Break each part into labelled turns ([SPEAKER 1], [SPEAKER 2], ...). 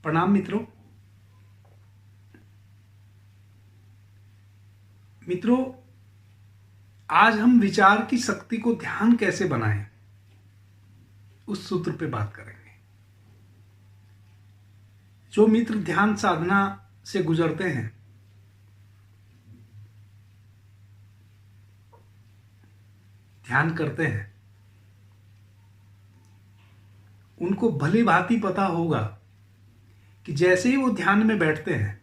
[SPEAKER 1] प्रणाम मित्रों। आज हम विचार की शक्ति को ध्यान कैसे बनाएं, उस सूत्र पे बात करेंगे। जो मित्र ध्यान साधना से गुजरते हैं, ध्यान करते हैं, उनको भली भांति पता होगा कि जैसे ही वो ध्यान में बैठते हैं,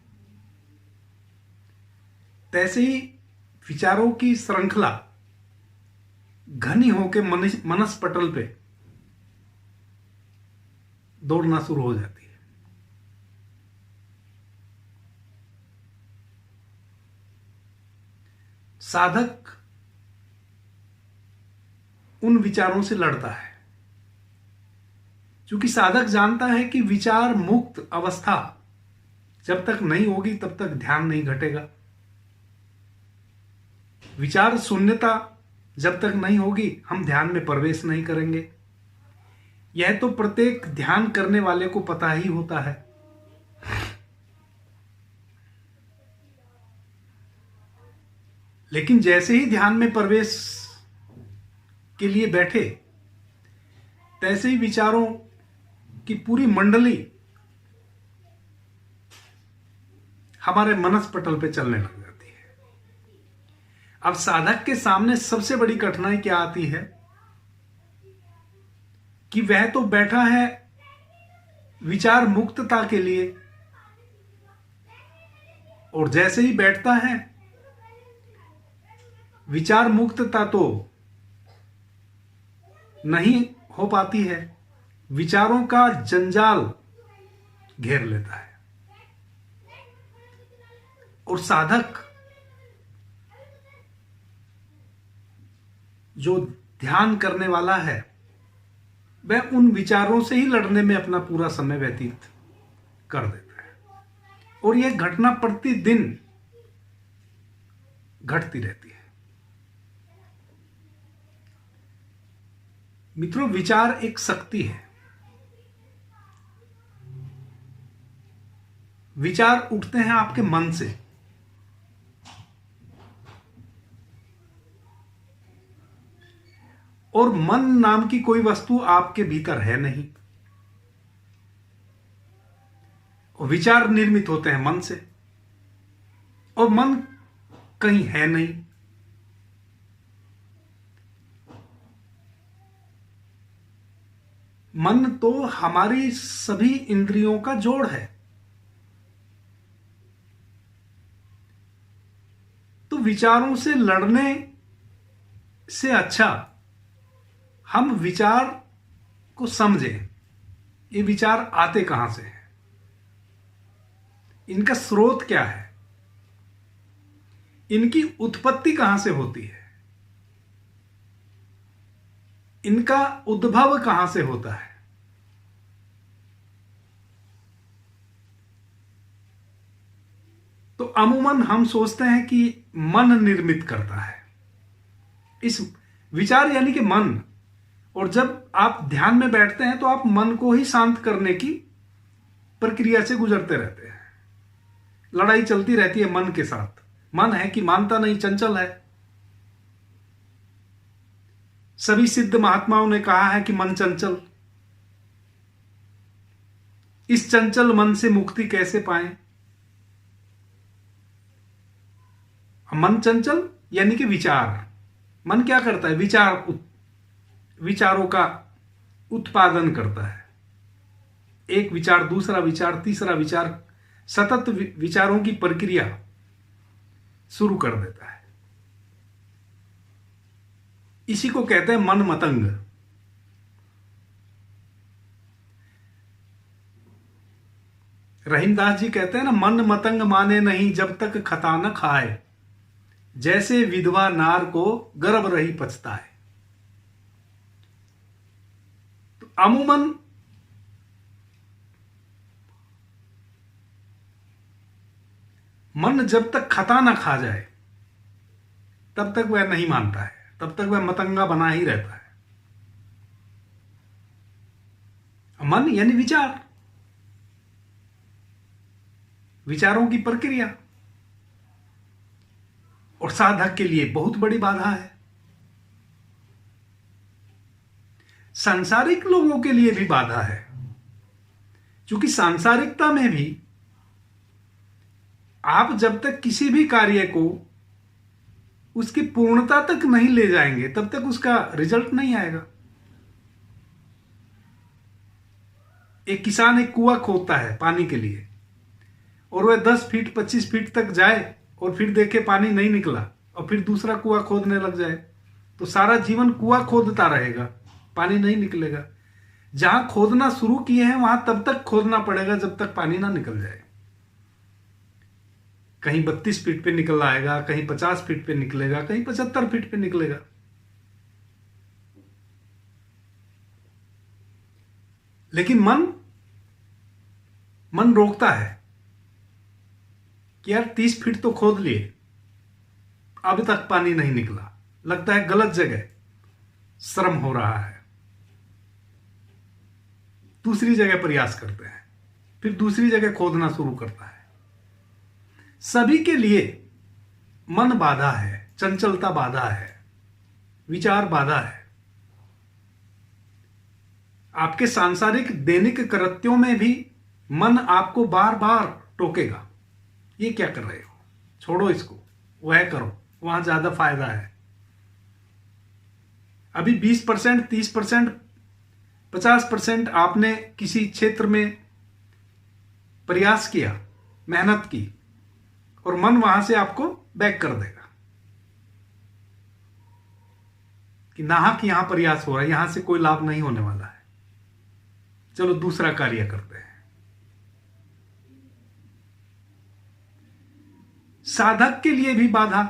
[SPEAKER 1] तैसे ही विचारों की श्रृंखला घनी होकर मनस पटल पे दौड़ना शुरू हो जाती है। साधक उन विचारों से लड़ता है, क्योंकि साधक जानता है कि विचार मुक्त अवस्था जब तक नहीं होगी तब तक ध्यान नहीं घटेगा। विचार शून्यता जब तक नहीं होगी हम ध्यान में प्रवेश नहीं करेंगे। यह तो प्रत्येक ध्यान करने वाले को पता ही होता है। लेकिन जैसे ही ध्यान में प्रवेश के लिए बैठे, तैसे ही विचारों की पूरी मंडली हमारे मनस पटल पे चलने लग जाती है। अब साधक के सामने सबसे बड़ी कठिनाई क्या आती है कि वह तो बैठा है विचार मुक्तता के लिए, और जैसे ही बैठता है विचार मुक्तता तो नहीं हो पाती है, विचारों का जंजाल घेर लेता है। और साधक जो ध्यान करने वाला है, वह उन विचारों से ही लड़ने में अपना पूरा समय व्यतीत कर देता है। और यह घटना प्रतिदिन घटती रहती है। मित्रों, विचार एक शक्ति है। विचार उठते हैं आपके मन से, और मन नाम की कोई वस्तु आपके भीतर है नहीं। विचार निर्मित होते हैं मन से, और मन कहीं है नहीं। मन तो हमारी सभी इंद्रियों का जोड़ है। तो विचारों से लड़ने से अच्छा हम विचार को समझें। ये विचार आते कहां से हैं, इनका स्रोत क्या है, इनकी उत्पत्ति कहां से होती है, इनका उद्भव कहां से होता है। तो अमूमन हम सोचते हैं कि मन निर्मित करता है इस विचार, यानी कि मन। और जब आप ध्यान में बैठते हैं तो आप मन को ही शांत करने की प्रक्रिया से गुजरते रहते हैं। लड़ाई चलती रहती है मन के साथ। मन है कि मानता नहीं, चंचल है। सभी सिद्ध महात्माओं ने कहा है कि मन चंचल। इस चंचल मन से मुक्ति कैसे पाएं? मन चंचल यानी कि विचार। मन क्या करता है? विचारों का उत्पादन करता है। एक विचार, दूसरा विचार, तीसरा विचार, सतत विचारों की प्रक्रिया शुरू कर देता है। इसी को कहते हैं मन मतंग। रहीमदास जी कहते हैं ना, मन मतंग माने नहीं जब तक खता न खाए, जैसे विधवा नार को गर्भ रही पछताए। तो अमूमन मन जब तक खता ना खा जाए तब तक वह नहीं मानता है, तब तक वह मतंगा बना ही रहता है। मन यानी विचार। विचारों की प्रक्रिया, और साधक के लिए बहुत बड़ी बाधा है। सांसारिक लोगों के लिए भी बाधा है, क्योंकि सांसारिकता में भी आप जब तक किसी भी कार्य को उसकी पूर्णता तक नहीं ले जाएंगे तब तक उसका रिजल्ट नहीं आएगा। एक किसान एक कुआं खोदता है पानी के लिए, और वह 10 फीट 25 फीट तक जाए और फिर देखे पानी नहीं निकला और फिर दूसरा कुआं खोदने लग जाए, तो सारा जीवन कुआं खोदता रहेगा, पानी नहीं निकलेगा। जहां खोदना शुरू किए हैं वहां तब तक खोदना पड़ेगा जब तक पानी ना निकल जाए। कहीं 32 फीट पे निकल आएगा, कहीं 50 फीट पे निकलेगा, कहीं 75 फीट पे निकलेगा। लेकिन मन रोकता है कि यार 30 फीट तो खोद लिए, अभी तक पानी नहीं निकला, लगता है गलत जगह श्रम हो रहा है। दूसरी जगह प्रयास करते हैं, फिर दूसरी जगह खोदना शुरू करता है। सभी के लिए मन बाधा है, चंचलता बाधा है, विचार बाधा है। आपके सांसारिक दैनिक कृत्यों में भी मन आपको बार बार टोकेगा, ये क्या कर रहे हो, छोड़ो इसको, वह करो, वहां ज्यादा फायदा है। अभी 20%, 30%, 50% आपने किसी क्षेत्र में प्रयास किया, मेहनत की, और मन वहां से आपको बैक कर देगा कि नाहक यहां प्रयास हो रहा है, यहां से कोई लाभ नहीं होने वाला है, चलो दूसरा कार्य करते हैं। साधक के लिए भी बाधा,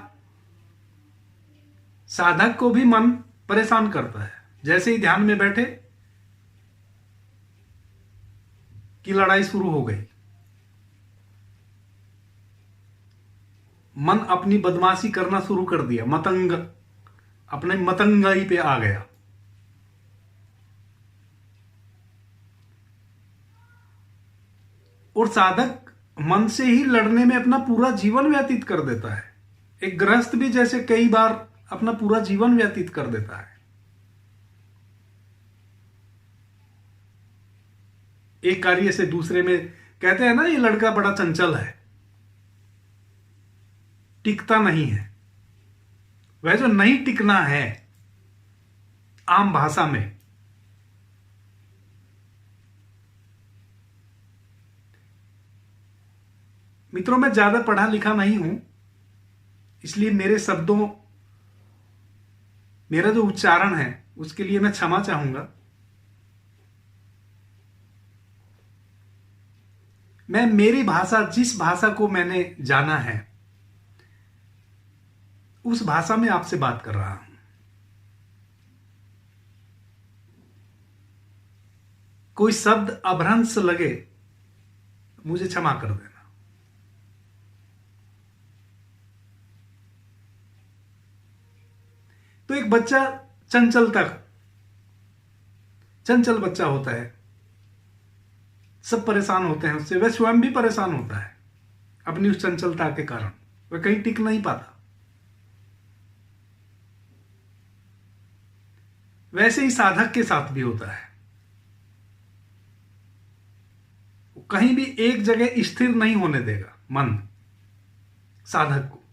[SPEAKER 1] साधक को भी मन परेशान करता है। जैसे ही ध्यान में बैठे कि लड़ाई शुरू हो गई, मन अपनी बदमाशी करना शुरू कर दिया, अपने मतंगाई पे आ गया। और साधक मन से ही लड़ने में अपना पूरा जीवन व्यतीत कर देता है। एक गृहस्थ भी जैसे कई बार अपना पूरा जीवन व्यतीत कर देता है। एक कार्य से दूसरे में, कहते हैं ना, ये लड़का बड़ा चंचल है, टिकता नहीं है। वह जो नहीं टिकना है, आम भाषा में मित्रों, मैं ज्यादा पढ़ा लिखा नहीं हूं, इसलिए मेरा जो उच्चारण है उसके लिए मैं क्षमा चाहूंगा। मैं मेरी भाषा, जिस भाषा को मैंने जाना है, उस भाषा में आपसे बात कर रहा हूं। कोई शब्द अभ्रंश लगे, मुझे क्षमा कर देना। तो एक बच्चा चंचल बच्चा होता है, सब परेशान होते हैं उससे, वह स्वयं भी परेशान होता है अपनी उस चंचलता के कारण, वह कहीं टिक नहीं पाता। वैसे ही साधक के साथ भी होता है, कहीं भी एक जगह स्थिर नहीं होने देगा मन साधक को।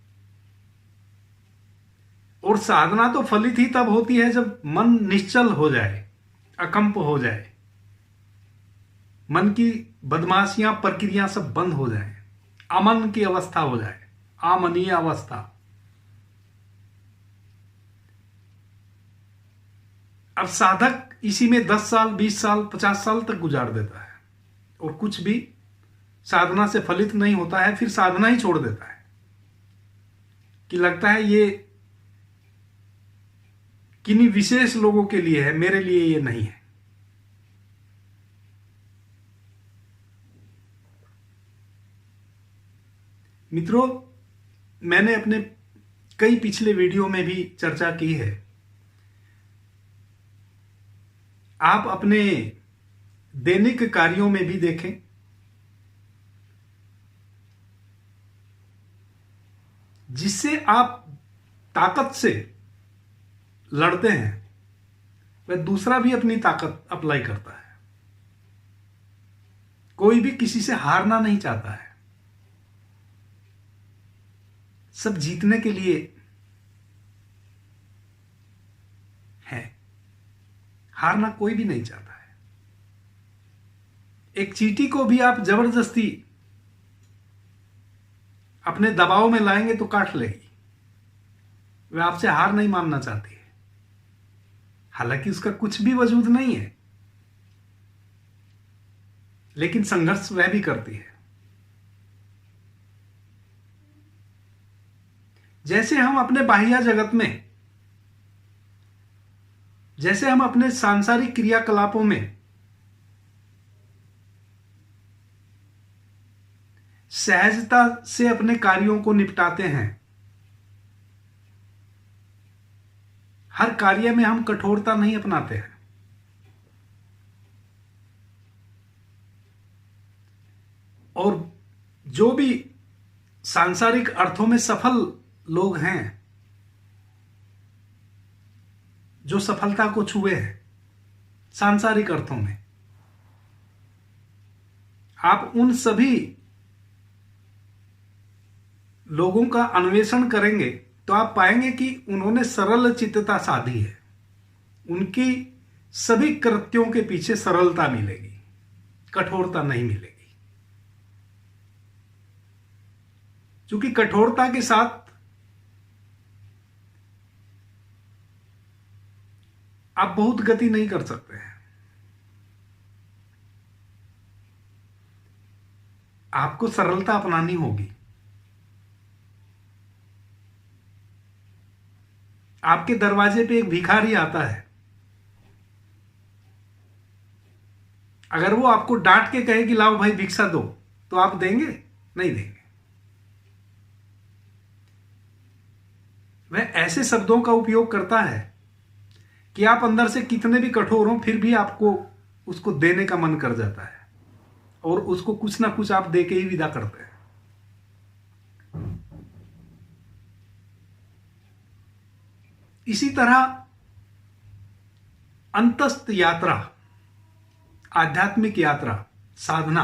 [SPEAKER 1] और साधना तो फलित ही तब होती है जब मन निश्चल हो जाए, अकंप हो जाए, मन की बदमाशियां प्रक्रिया सब बंद हो जाए, अमन की अवस्था हो जाए, आमनीय अवस्था। अब साधक इसी में 10 साल, 20 साल, 50 साल तक गुजार देता है और कुछ भी साधना से फलित नहीं होता है, फिर साधना ही छोड़ देता है कि लगता है ये किन्हीं विशेष लोगों के लिए है, मेरे लिए ये नहीं है। मित्रों, मैंने अपने कई पिछले वीडियो में भी चर्चा की है, आप अपने दैनिक कार्यों में भी देखें, जिससे आप ताकत से लड़ते हैं, वह दूसरा भी अपनी ताकत अप्लाई करता है। कोई भी किसी से हारना नहीं चाहता है, सब जीतने के लिए है, हारना कोई भी नहीं चाहता है। एक चींटी को भी आप जबरदस्ती अपने दबाव में लाएंगे तो काट लेगी, वह आपसे हार नहीं मानना चाहती है, हालांकि उसका कुछ भी वजूद नहीं है, लेकिन संघर्ष वह भी करती है। जैसे हम अपने बाह्य जगत में, जैसे हम अपने सांसारिक क्रियाकलापों में सहजता से अपने कार्यों को निपटाते हैं, हर कार्य में हम कठोरता नहीं अपनाते हैं। और जो भी सांसारिक अर्थों में सफल लोग हैं, जो सफलता को छुए हैं सांसारिक अर्थों में, आप उन सभी लोगों का अन्वेषण करेंगे तो आप पाएंगे कि उन्होंने सरल चित्तता साधी है। उनकी सभी कृत्यों के पीछे सरलता मिलेगी, कठोरता नहीं मिलेगी। क्योंकि कठोरता के साथ आप बहुत गति नहीं कर सकते हैं। आपको सरलता अपनानी होगी। आपके दरवाजे पे एक भिखारी आता है, अगर वो आपको डांट के कहे कि लाओ भाई भिक्षा दो, तो आप देंगे? नहीं देंगे। वह ऐसे शब्दों का उपयोग करता है कि आप अंदर से कितने भी कठोर हो, फिर भी आपको उसको देने का मन कर जाता है और उसको कुछ ना कुछ आप दे के ही विदा करते हैं। इसी तरह अंतस्थ यात्रा, आध्यात्मिक यात्रा, साधना,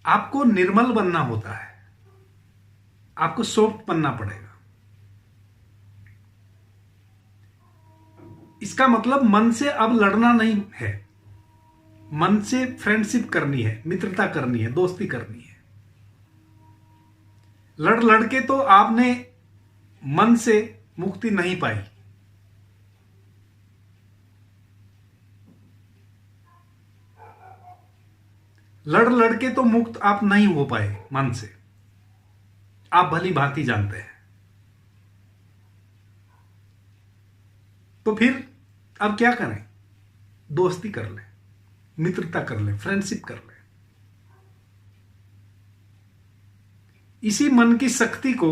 [SPEAKER 1] आपको निर्मल बनना होता है, आपको सॉफ्ट बनना पड़ेगा। इसका मतलब मन से अब लड़ना नहीं है, मन से फ्रेंडशिप करनी है, मित्रता करनी है, दोस्ती करनी है। लड़ लड़के तो आपने मन से मुक्ति नहीं पाई। लड़ लड़के तो मुक्त आप नहीं हो पाए मन से, आप भली भांति जानते हैं। तो फिर अब क्या करें? दोस्ती कर लें, मित्रता कर लें, फ्रेंडशिप कर लें। इसी मन की शक्ति को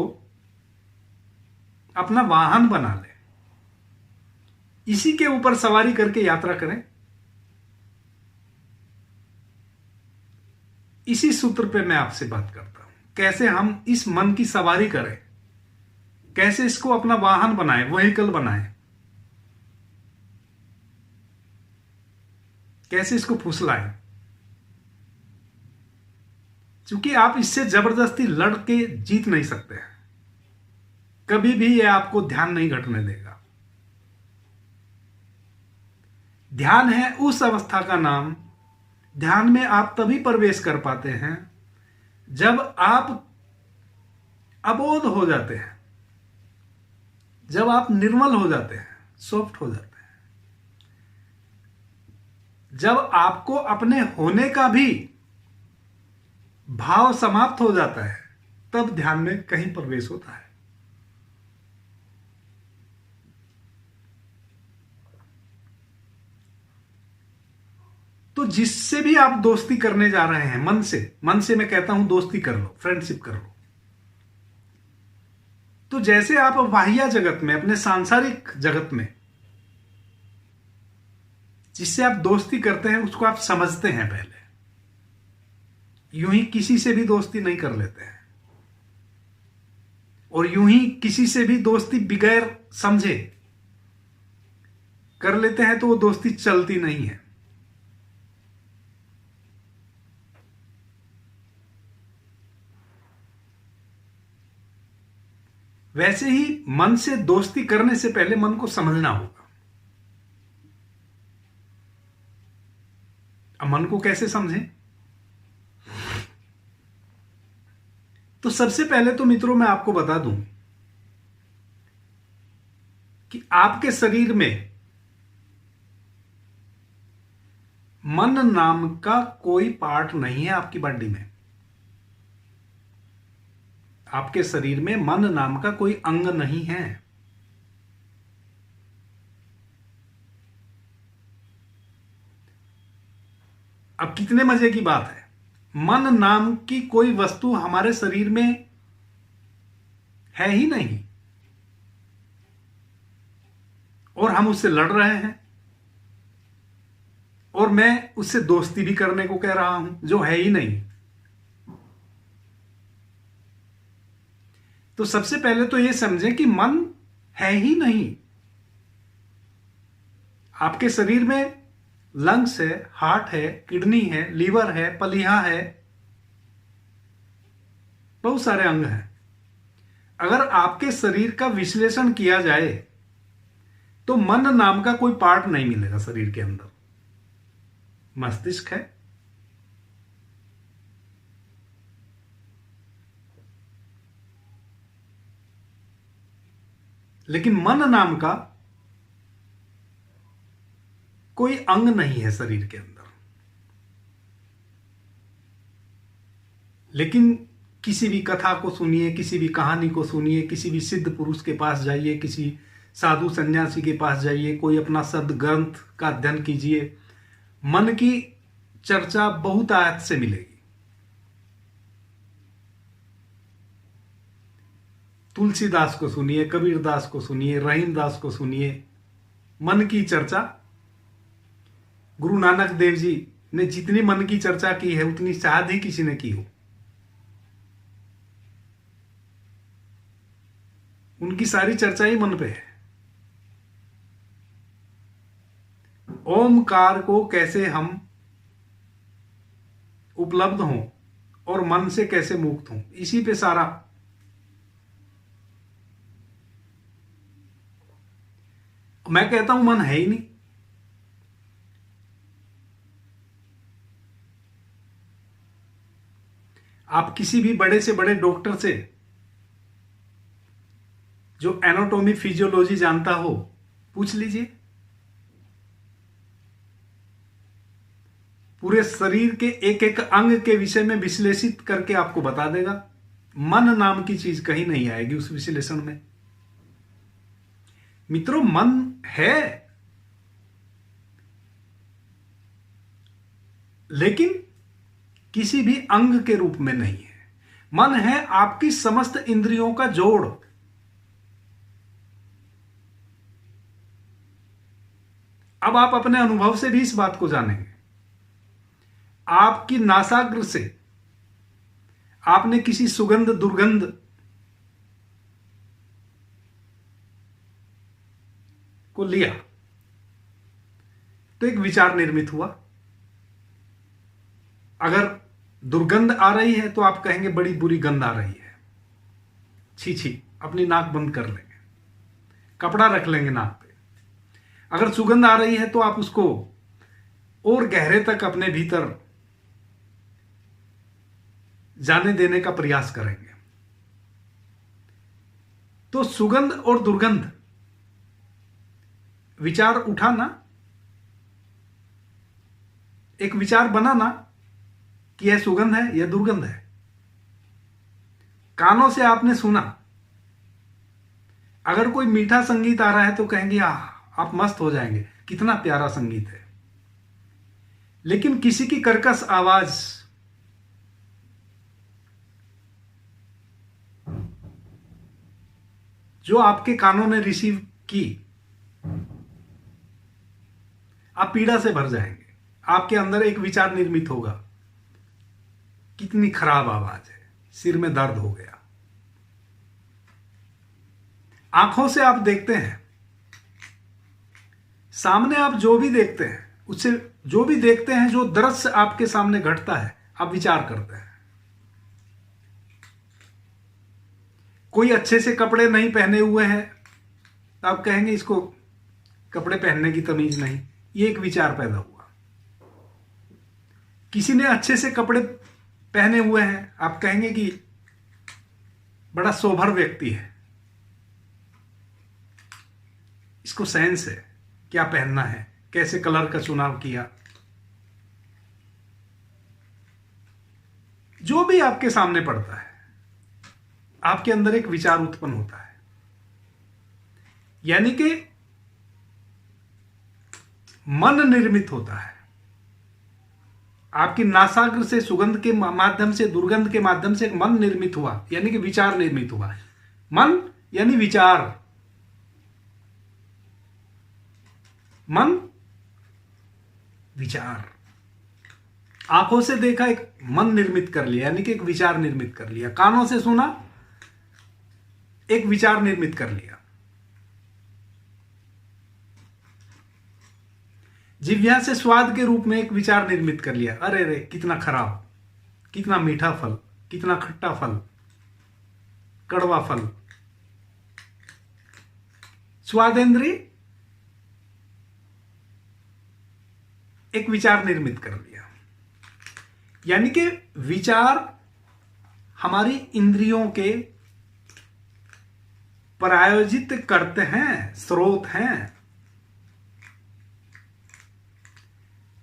[SPEAKER 1] अपना वाहन बना लें, इसी के ऊपर सवारी करके यात्रा करें। इसी सूत्र पे मैं आपसे बात करता हूं, कैसे हम इस मन की सवारी करें, कैसे इसको अपना वाहन बनाएं, व्हीकल बनाएं, कैसे इसको फुसलाएं। क्योंकि आप इससे जबरदस्ती लड़ के जीत नहीं सकते हैं, कभी भी यह आपको ध्यान नहीं घटने देगा। ध्यान है उस अवस्था का नाम, ध्यान में आप तभी प्रवेश कर पाते हैं जब आप अबोध हो जाते हैं, जब आप निर्मल हो जाते हैं, सॉफ्ट हो जाते हैं, जब आपको अपने होने का भी भाव समाप्त हो जाता है, तब ध्यान में कहीं प्रवेश होता है। तो जिससे भी आप दोस्ती करने जा रहे हैं, मन से मैं कहता हूं दोस्ती कर लो, फ्रेंडशिप कर लो। तो जैसे आप बाह्य जगत में, अपने सांसारिक जगत में जिससे आप दोस्ती करते हैं, उसको आप समझते हैं पहले, यूं ही किसी से भी दोस्ती नहीं कर लेते हैं, और यूं ही किसी से भी दोस्ती बगैर समझे कर लेते हैं तो वो दोस्ती चलती नहीं है। वैसे ही मन से दोस्ती करने से पहले मन को समझना होगा। अब मन को कैसे समझें? तो सबसे पहले तो मित्रों मैं आपको बता दूं कि आपके शरीर में मन नाम का कोई पार्ट नहीं है। आपकी बॉडी में, आपके शरीर में मन नाम का कोई अंग नहीं है। अब कितने मजे की बात है, मन नाम की कोई वस्तु हमारे शरीर में है ही नहीं, और हम उससे लड़ रहे हैं, और मैं उससे दोस्ती भी करने को कह रहा हूं जो है ही नहीं। तो सबसे पहले तो यह समझें कि मन है ही नहीं। आपके शरीर में लंग्स है, हार्ट है, किडनी है, लीवर है, पलीहा है, बहुत सारे अंग हैं। अगर आपके शरीर का विश्लेषण किया जाए तो मन नाम का कोई पार्ट नहीं मिलेगा शरीर के अंदर। मस्तिष्क है, लेकिन मन नाम का कोई अंग नहीं है शरीर के अंदर। लेकिन किसी भी कथा को सुनिए, किसी भी कहानी को सुनिए, किसी भी सिद्ध पुरुष के पास जाइए, किसी साधु सन्यासी के पास जाइए, कोई अपना सद्ग्रंथ का अध्ययन कीजिए, मन की चर्चा बहुत आयत से मिलेगी। तुलसीदास को सुनिए, कबीरदास को सुनिए, रहीमदास को सुनिए, मन की चर्चा। गुरु नानक देव जी ने जितनी मन की चर्चा की है उतनी शायद ही किसी ने की हो। उनकी सारी चर्चा ही मन पे है। ओमकार को कैसे हम उपलब्ध हों और मन से कैसे मुक्त हों, इसी पे सारा। मैं कहता हूं मन है ही नहीं। आप किसी भी बड़े से बड़े डॉक्टर से जो एनाटॉमी फिजियोलॉजी जानता हो पूछ लीजिए, पूरे शरीर के एक एक अंग के विषय में विश्लेषित करके आपको बता देगा। मन नाम की चीज कहीं नहीं आएगी उस विश्लेषण में। मित्रों, मन है, लेकिन किसी भी अंग के रूप में नहीं है। मन है आपकी समस्त इंद्रियों का जोड़। अब आप अपने अनुभव से भी इस बात को जानेंगे। आपकी नासाग्र से आपने किसी सुगंध दुर्गंध को लिया तो एक विचार निर्मित हुआ। अगर दुर्गंध आ रही है तो आप कहेंगे बड़ी बुरी गंध आ रही है, छी छी, अपनी नाक बंद कर लेंगे, कपड़ा रख लेंगे नाक पे। अगर सुगंध आ रही है तो आप उसको और गहरे तक अपने भीतर जाने देने का प्रयास करेंगे। तो सुगंध और दुर्गंध विचार उठा ना, एक विचार बना ना कि यह सुगंध है, यह दुर्गंध है। कानों से आपने सुना। अगर कोई मीठा संगीत आ रहा है तो कहेंगे आप मस्त हो जाएंगे, कितना प्यारा संगीत है। लेकिन किसी की कर्कश आवाज, जो आपके कानों ने रिसीव की, आप पीड़ा से भर जाएंगे। आपके अंदर एक विचार निर्मित होगा कितनी खराब आवाज है, सिर में दर्द हो गया। आंखों से आप देखते हैं, सामने आप जो भी देखते हैं, उससे जो भी देखते हैं, जो दृश्य आपके सामने घटता है, आप विचार करते हैं। कोई अच्छे से कपड़े नहीं पहने हुए हैं तो आप कहेंगे इसको कपड़े पहनने की तमीज नहीं, ये एक विचार पैदा हुआ। किसी ने अच्छे से कपड़े पहने हुए हैं, आप कहेंगे कि बड़ा सोभर व्यक्ति है, इसको सेंस है, क्या पहनना है, कैसे कलर का चुनाव किया। जो भी आपके सामने पड़ता है, आपके अंदर एक विचार उत्पन्न होता है। यानी कि मन निर्मित होता है। आपकी नासाग्र से सुगंध के माध्यम से, दुर्गंध के माध्यम से एक मन निर्मित हुआ, यानी कि विचार निर्मित हुआ। मन यानी विचार, मन विचार। आंखों से देखा, एक मन निर्मित कर लिया, यानी कि एक विचार निर्मित कर लिया। कानों से सुना, एक विचार निर्मित कर लिया। जिह्वा से स्वाद के रूप में एक विचार निर्मित कर लिया, अरे रे कितना खराब, कितना मीठा फल, कितना खट्टा फल, कड़वा फल। स्वादेंद्रिय एक विचार निर्मित कर लिया। यानी कि विचार हमारी इंद्रियों के प्रायोजित करते हैं, स्रोत हैं,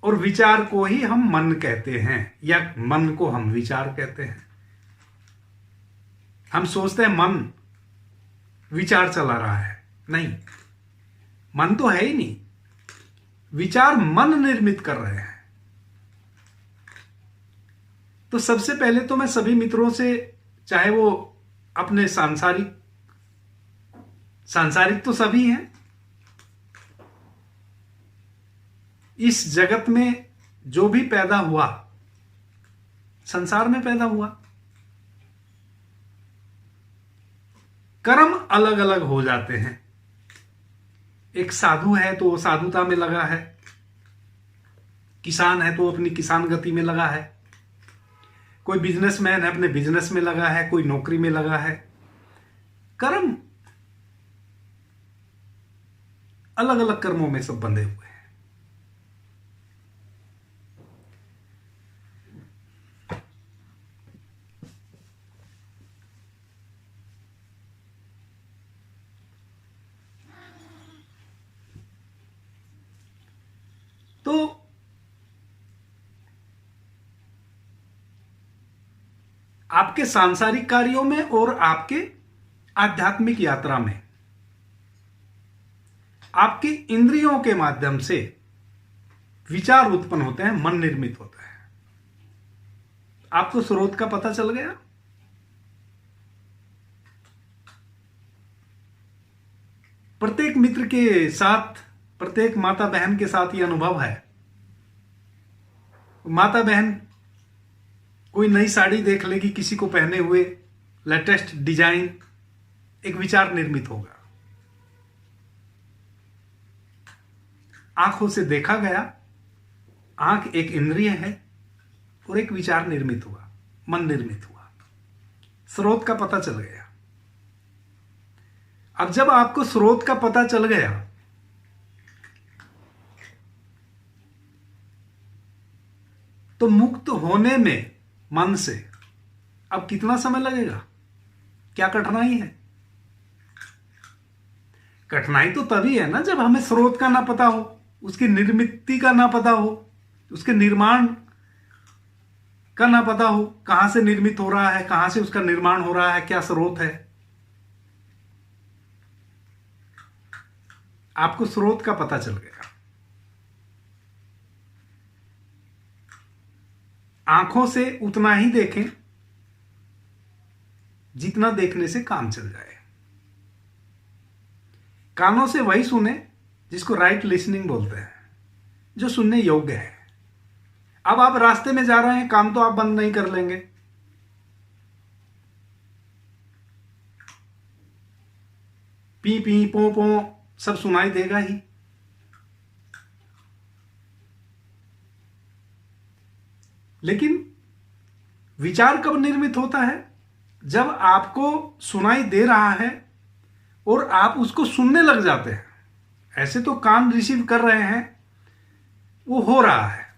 [SPEAKER 1] और विचार को ही हम मन कहते हैं, या मन को हम विचार कहते हैं। हम सोचते हैं मन विचार चला रहा है, नहीं, मन तो है ही नहीं, विचार मन निर्मित कर रहे हैं। तो सबसे पहले तो मैं सभी मित्रों से, चाहे वो अपने सांसारिक तो सभी हैं, इस जगत में जो भी पैदा हुआ, संसार में पैदा हुआ, कर्म अलग अलग हो जाते हैं। एक साधु है तो वो साधुता में लगा है, किसान है तो अपनी किसान गति में लगा है, कोई बिजनेसमैन है अपने बिजनेस में लगा है, कोई नौकरी में लगा है। कर्म अलग अलग कर्मों में सब बंधे हुए हैं। तो आपके सांसारिक कार्यों में और आपके आध्यात्मिक यात्रा में आपकी इंद्रियों के माध्यम से विचार उत्पन्न होते हैं, मन निर्मित होता है। आपको स्रोत का पता चल गया? प्रत्येक मित्र के साथ, प्रत्येक माता बहन के साथ यह अनुभव है। माता बहन कोई नई साड़ी देख लेगी किसी को पहने हुए, लेटेस्ट डिजाइन, एक विचार निर्मित होगा। आंखों से देखा गया, आंख एक इंद्रिय है, और एक विचार निर्मित हुआ, मन निर्मित हुआ, स्रोत का पता चल गया। अब जब आपको स्रोत का पता चल गया, तो मुक्त होने में मन से अब कितना समय लगेगा? क्या कठिनाई है? कठिनाई तो तभी है ना जब हमें स्रोत का ना पता हो, उसकी निर्मिति का ना पता हो, उसके निर्माण का ना पता हो, कहां से निर्मित हो रहा है, कहां से उसका निर्माण हो रहा है, क्या स्रोत है। आपको स्रोत का पता चल गया। आंखों से उतना ही देखें जितना देखने से काम चल जाए। कानों से वही सुने जिसको राइट लिसनिंग बोलते हैं, जो सुनने योग्य है। अब आप रास्ते में जा रहे हैं, काम तो आप बंद नहीं कर लेंगे। पी पी पो पो सब सुनाई देगा ही। लेकिन विचार कब निर्मित होता है? जब आपको सुनाई दे रहा है और आप उसको सुनने लग जाते हैं। ऐसे तो कान रिसीव कर रहे हैं, वो हो रहा है,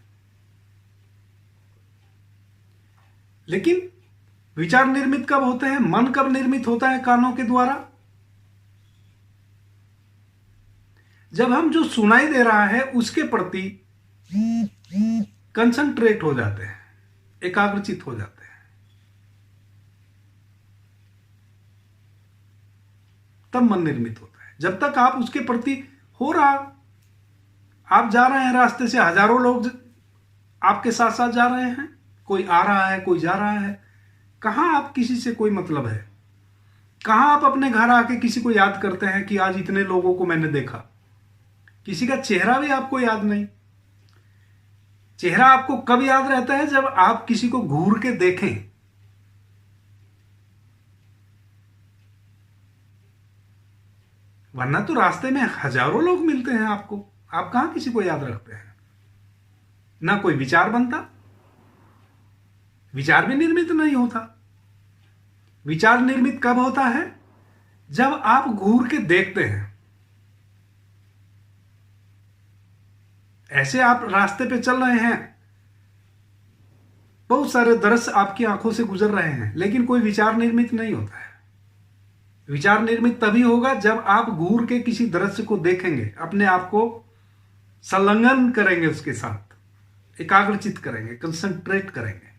[SPEAKER 1] लेकिन विचार निर्मित कब होते हैं? मन कब निर्मित होता है कानों के द्वारा? जब हम जो सुनाई दे रहा है उसके प्रति कंसंट्रेट हो जाते हैं, एकाग्रचित हो जाते हैं। तब मन निर्मित होता है। जब तक आप उसके प्रति हो रहा, आप जा रहे हैं रास्ते से, हजारों लोग आपके साथ साथ जा रहे हैं, कोई आ रहा है, कोई जा रहा है, कहां आप किसी से कोई मतलब है? कहां आप अपने घर आके किसी को याद करते हैं कि आज इतने लोगों को मैंने देखा? किसी का चेहरा भी आपको याद नहीं। चेहरा आपको कब याद रहता है? जब आप किसी को घूर के देखें। वरना तो रास्ते में हजारों लोग मिलते हैं आपको, आप कहां किसी को याद रखते हैं? ना कोई विचार बनता, विचार भी निर्मित नहीं होता। विचार निर्मित कब होता है? जब आप घूर के देखते हैं। ऐसे आप रास्ते पे चल रहे हैं, बहुत सारे दृश्य आपकी आंखों से गुजर रहे हैं, लेकिन कोई विचार निर्मित नहीं होता है। विचार निर्मित तभी होगा जब आप घूर के किसी दृश्य को देखेंगे, अपने आप को संलग्न करेंगे, उसके साथ एकाग्रचित करेंगे, कंसंट्रेट करेंगे।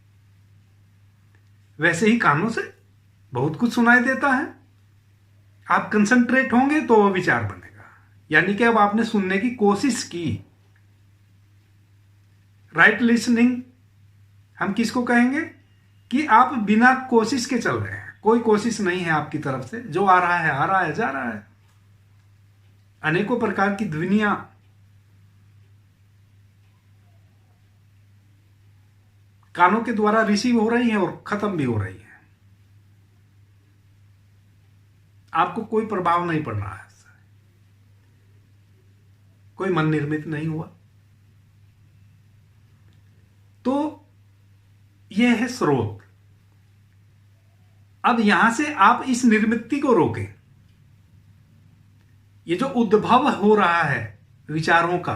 [SPEAKER 1] वैसे ही कानों से बहुत कुछ सुनाई देता है, आप कंसंट्रेट होंगे तो वो विचार बनेगा। यानी कि अब आपने सुनने की कोशिश की। राइट लिसनिंग हम किसको कहेंगे? कि आप बिना कोशिश के चल रहे हैं, कोई कोशिश नहीं है आपकी तरफ से, जो आ रहा है आ रहा है, जा रहा है। अनेकों प्रकार की ध्वनियां कानों के द्वारा रिसीव हो रही हैं और खत्म भी हो रही हैं। आपको कोई प्रभाव नहीं पड़ रहा है, कोई मन निर्मित नहीं हुआ। तो यह है स्रोत। अब यहां से आप इस निर्मिति को रोकें। ये जो उद्भव हो रहा है विचारों का,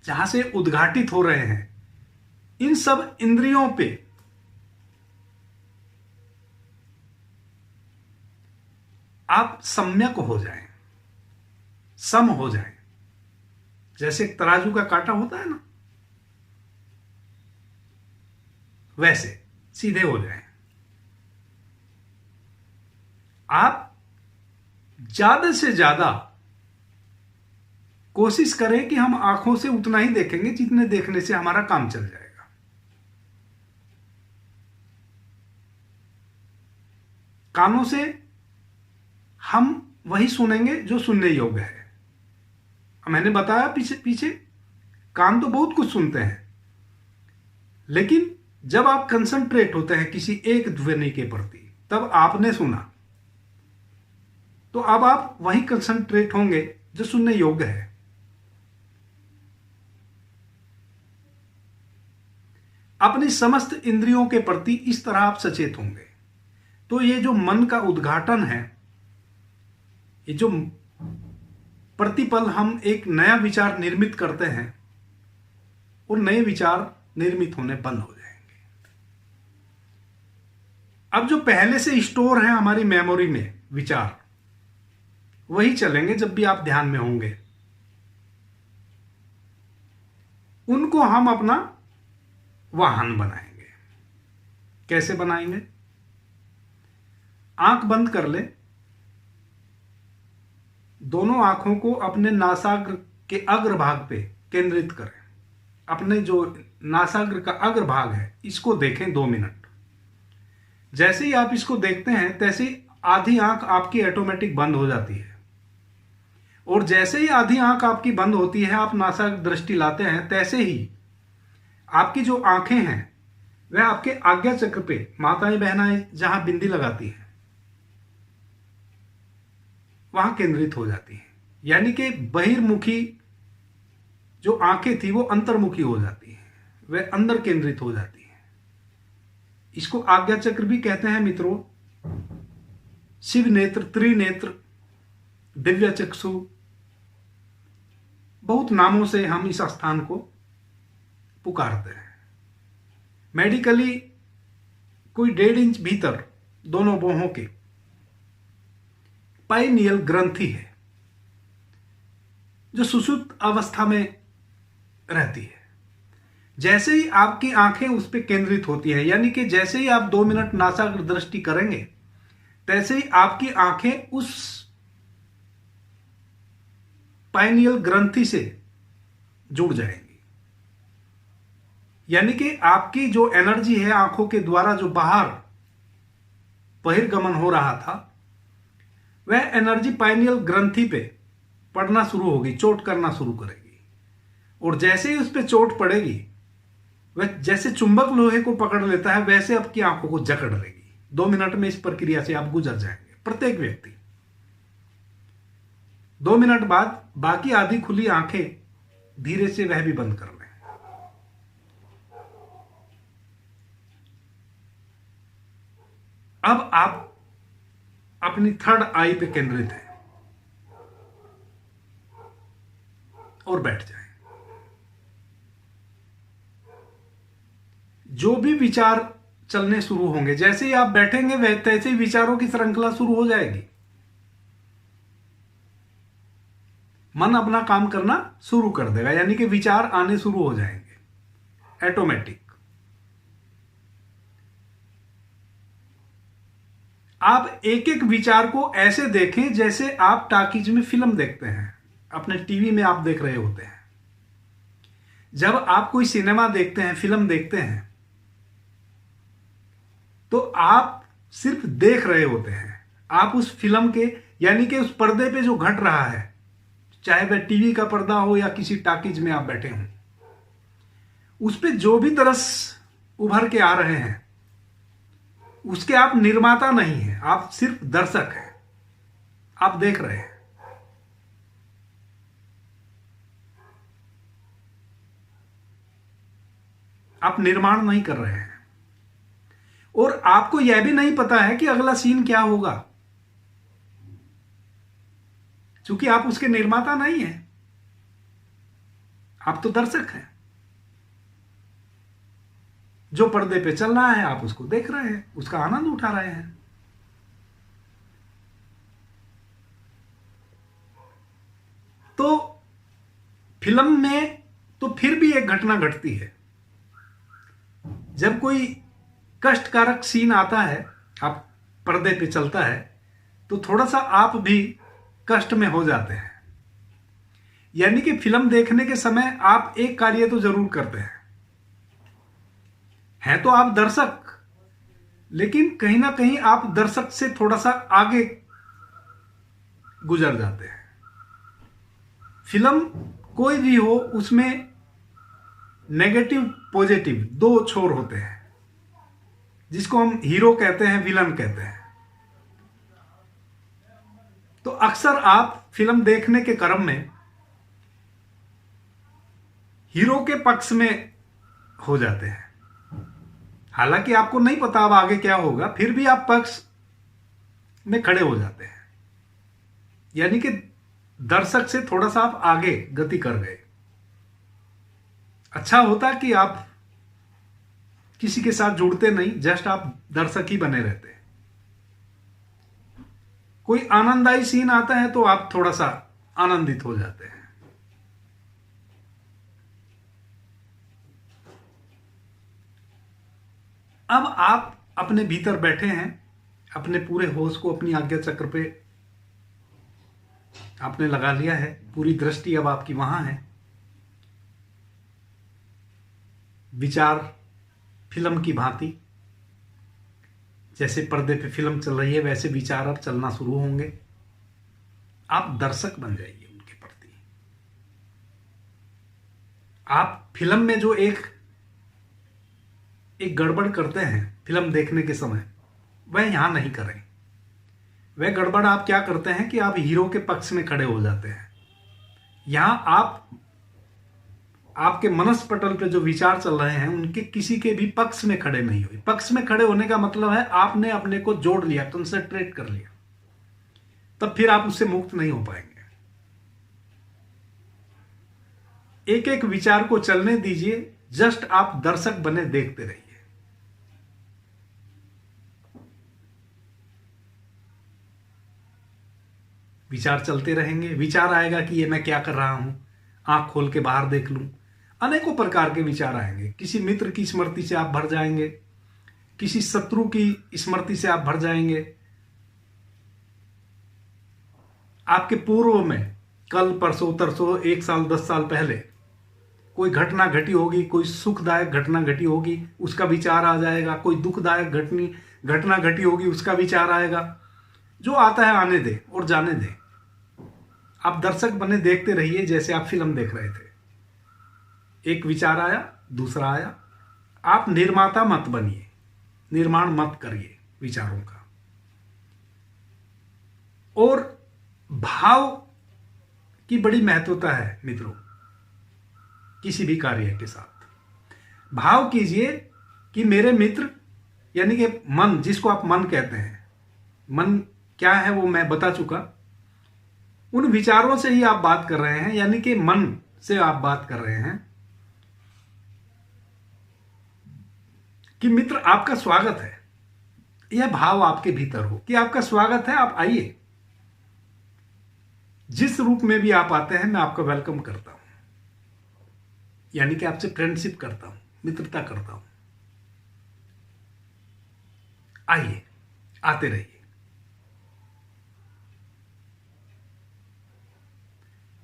[SPEAKER 1] जहां से उद्घाटित हो रहे हैं, इन सब इंद्रियों पे आप सम्यक हो जाएं, सम हो जाएं। जैसे एक तराजू का कांटा होता है ना, वैसे सीधे हो जाएं। आप ज्यादा से ज्यादा कोशिश करें कि हम आंखों से उतना ही देखेंगे जितने देखने से हमारा काम चल जाएगा। कानों से हम वही सुनेंगे जो सुनने योग्य है। मैंने बताया पीछे पीछे, कान तो बहुत कुछ सुनते हैं, लेकिन जब आप कंसंट्रेट होते हैं किसी एक ध्वनि के प्रति, तब आपने सुना, तो अब आप वही कंसंट्रेट होंगे जो सुनने योग्य है। अपनी समस्त इंद्रियों के प्रति इस तरह आप सचेत होंगे। तो ये जो मन का उद्घाटन है, ये जो प्रतिपल हम एक नया विचार निर्मित करते हैं, और नए विचार निर्मित होने बंद हो जाएंगे। अब जो पहले से स्टोर है हमारी मेमोरी में विचार, वही चलेंगे जब भी आप ध्यान में होंगे। उनको हम अपना वाहन बनाएंगे। कैसे बनाएंगे? आंख बंद कर ले, दोनों आंखों को अपने नासाग्र के अग्रभाग पे केंद्रित करें। अपने जो नासाग्र का अग्रभाग है, इसको देखें 2 मिनट। जैसे ही आप इसको देखते हैं, तैसे ही आधी आंख आपकी ऑटोमेटिक बंद हो जाती है। और जैसे ही आधी आंख आपकी बंद होती है, आप नासा दृष्टि लाते हैं, तैसे ही आपकी जो आंखें हैं वह आपके आज्ञा चक्र पे, माताएं बहनाएं जहां बिंदी लगाती हैं वहां केंद्रित हो जाती हैं। यानी कि बहिर्मुखी जो आंखें थी वो अंतर्मुखी हो जाती हैं, वह अंदर केंद्रित हो जाती हैं। इसको आज्ञा चक्र भी कहते हैं मित्रों। शिव नेत्र, त्रिनेत्र, दिव्य चक्षु, बहुत नामों से हम इस स्थान को पुकारते हैं। मेडिकली कोई 1.5 इंच भीतर दोनों बाहों के पाइनियल ग्रंथि है जो सुषुप्त अवस्था में रहती है। जैसे ही आपकी आंखें उस पर केंद्रित होती है, यानी कि जैसे ही आप 2 मिनट नासाग्र दृष्टि करेंगे, तैसे ही आपकी आंखें उस पाइनियल ग्रंथि से जुड़ जाएंगी। यानी कि आपकी जो एनर्जी है आंखों के द्वारा जो बाहर बहिर्गमन हो रहा था, वह एनर्जी पाइनियल ग्रंथि पे पड़ना शुरू होगी, चोट करना शुरू करेगी। और जैसे ही उस पर चोट पड़ेगी, वह जैसे चुंबक लोहे को पकड़ लेता है, वैसे आपकी आंखों को जकड़ लेगी। 2 मिनट में इस प्रक्रिया से आप गुजर जाएंगे, प्रत्येक व्यक्ति। 2 मिनट बाद बाकी आधी खुली आंखें धीरे से वह भी बंद कर लें। अब आप अपनी 3rd आई पे केंद्रित हैं और बैठ जाएं। जो भी विचार चलने शुरू होंगे, जैसे ही आप बैठेंगे वैसे ही विचारों की श्रृंखला शुरू हो जाएगी। मन अपना काम करना शुरू कर देगा, यानी कि विचार आने शुरू हो जाएंगे ऑटोमेटिक। आप एक एक विचार को ऐसे देखें जैसे आप टाकीज में फिल्म देखते हैं, अपने टीवी में आप देख रहे होते हैं। जब आप कोई सिनेमा देखते हैं, फिल्म देखते हैं, तो आप सिर्फ देख रहे होते हैं। आप उस फिल्म के, यानी कि उस पर्दे पे जो घट रहा है, चाहे वह टीवी का पर्दा हो या किसी टाकीज में आप बैठे हों, उस पे जो भी दृश्य उभर के आ रहे हैं, उसके आप निर्माता नहीं हैं, आप सिर्फ दर्शक हैं। आप देख रहे हैं। आप निर्माण नहीं कर रहे हैं। और आपको यह भी नहीं पता है कि अगला सीन क्या होगा, क्योंकि आप उसके निर्माता नहीं हैं, आप तो दर्शक हैं। जो पर्दे पे चल रहा है आप उसको देख रहे हैं, उसका आनंद उठा रहे हैं। तो फिल्म में तो फिर भी एक घटना घटती है। जब कोई कष्टकारक सीन आता है, आप पर्दे पे चलता है, तो थोड़ा सा आप भी कष्ट में हो जाते हैं। यानी कि फिल्म देखने के समय आप एक कार्य तो जरूर करते हैं तो आप दर्शक, लेकिन कहीं ना कहीं आप दर्शक से थोड़ा सा आगे गुजर जाते हैं। फिल्म कोई भी हो, उसमें नेगेटिव पॉजिटिव 2 छोर होते हैं, जिसको हम हीरो कहते हैं, विलन कहते हैं। तो अक्सर आप फिल्म देखने के क्रम में हीरो के पक्ष में हो जाते हैं। हालांकि आपको नहीं पता अब आगे क्या होगा, फिर भी आप पक्ष में खड़े हो जाते हैं। यानी कि दर्शक से थोड़ा सा आप आगे गति कर गए। अच्छा होता कि आप किसी के साथ जुड़ते नहीं, जस्ट आप दर्शक ही बने रहते। कोई आनंददायी सीन आता है तो आप थोड़ा सा आनंदित हो जाते हैं। अब आप अपने भीतर बैठे हैं, अपने पूरे होश को अपनी आज्ञा चक्र पे आपने लगा लिया है, पूरी दृष्टि अब आपकी वहां है। विचार फिल्म की भांति, जैसे पर्दे पे फिल्म चल रही है, वैसे विचार अब चलना शुरू होंगे। आप दर्शक बन जाइए। आप फिल्म में जो एक गड़बड़ करते हैं फिल्म देखने के समय, वह यहां नहीं करें। वह गड़बड़ आप क्या करते हैं कि आप हीरो के पक्ष में खड़े हो जाते हैं। यहां आप आपके मनस पटल पे जो विचार चल रहे हैं उनके किसी के भी पक्ष में खड़े नहीं हुए। पक्ष में खड़े होने का मतलब है आपने अपने को जोड़ लिया, कंसंट्रेट कर लिया, तब फिर आप उससे मुक्त नहीं हो पाएंगे। एक एक विचार को चलने दीजिए, जस्ट आप दर्शक बने देखते रहिए। विचार चलते रहेंगे, विचार आएगा कि ये मैं क्या कर रहा हूं, आंख खोल के बाहर देख लूं। अनेकों प्रकार के विचार आएंगे। किसी मित्र की स्मृति से आप भर जाएंगे, किसी शत्रु की स्मृति से आप भर जाएंगे। आपके पूर्व में कल परसों तरसों 1 साल 10 साल पहले कोई घटना घटी होगी, कोई सुखदायक घटना घटी होगी, उसका विचार आ जाएगा। कोई दुखदायक घटना घटी होगी, उसका विचार आएगा। जो आता है आने दे और जाने दे। आप दर्शक बने देखते रहिए, जैसे आप फिल्म देख रहे थे। एक विचार आया, दूसरा आया। आप निर्माता मत बनिए, निर्माण मत करिए विचारों का। और भाव की बड़ी महत्वता है मित्रों, किसी भी कार्य के साथ भाव कीजिए कि मेरे मित्र, यानी कि मन, जिसको आप मन कहते हैं, मन क्या है वो मैं बता चुका। उन विचारों से ही आप बात कर रहे हैं, यानी कि मन से आप बात कर रहे हैं कि मित्र आपका स्वागत है। यह भाव आपके भीतर हो कि आपका स्वागत है, आप आइए। जिस रूप में भी आप आते हैं मैं आपका वेलकम करता हूं, यानी कि आपसे फ्रेंडशिप करता हूं, मित्रता करता हूं। आइए, आते रहिए।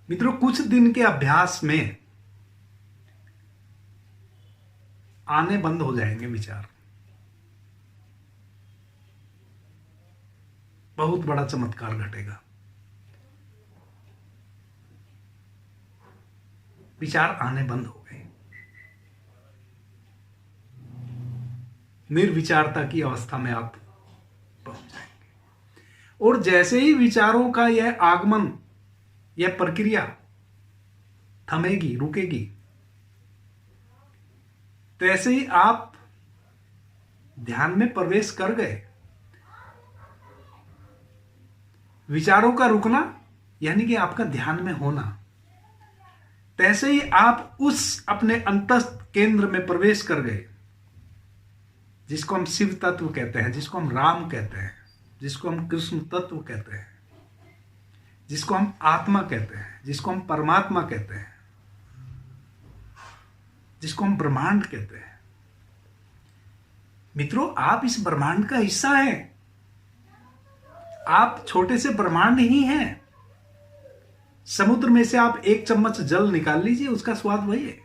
[SPEAKER 1] मित्रों, कुछ दिन के अभ्यास में आने बंद हो जाएंगे विचार। बहुत बड़ा चमत्कार घटेगा। विचार आने बंद हो गए। निर्विचारता की अवस्था में आप पहुंच जाएंगे। और जैसे ही विचारों का यह आगमन, यह प्रक्रिया थमेगी, रुकेगी, तैसे ही आप ध्यान में प्रवेश कर गए। विचारों का रुकना यानी कि आपका ध्यान में होना। तैसे ही आप उस अपने अंतस्थ केंद्र में प्रवेश कर गए, जिसको हम शिव तत्व कहते हैं, जिसको हम राम कहते हैं, जिसको हम कृष्ण तत्व कहते हैं, जिसको हम आत्मा कहते हैं, जिसको हम परमात्मा कहते हैं, जिसको हम ब्रह्मांड कहते हैं। मित्रों, आप इस ब्रह्मांड का हिस्सा हैं। आप छोटे से ब्रह्मांड ही हैं। समुद्र में से आप 1 चम्मच जल निकाल लीजिए, उसका स्वाद वही है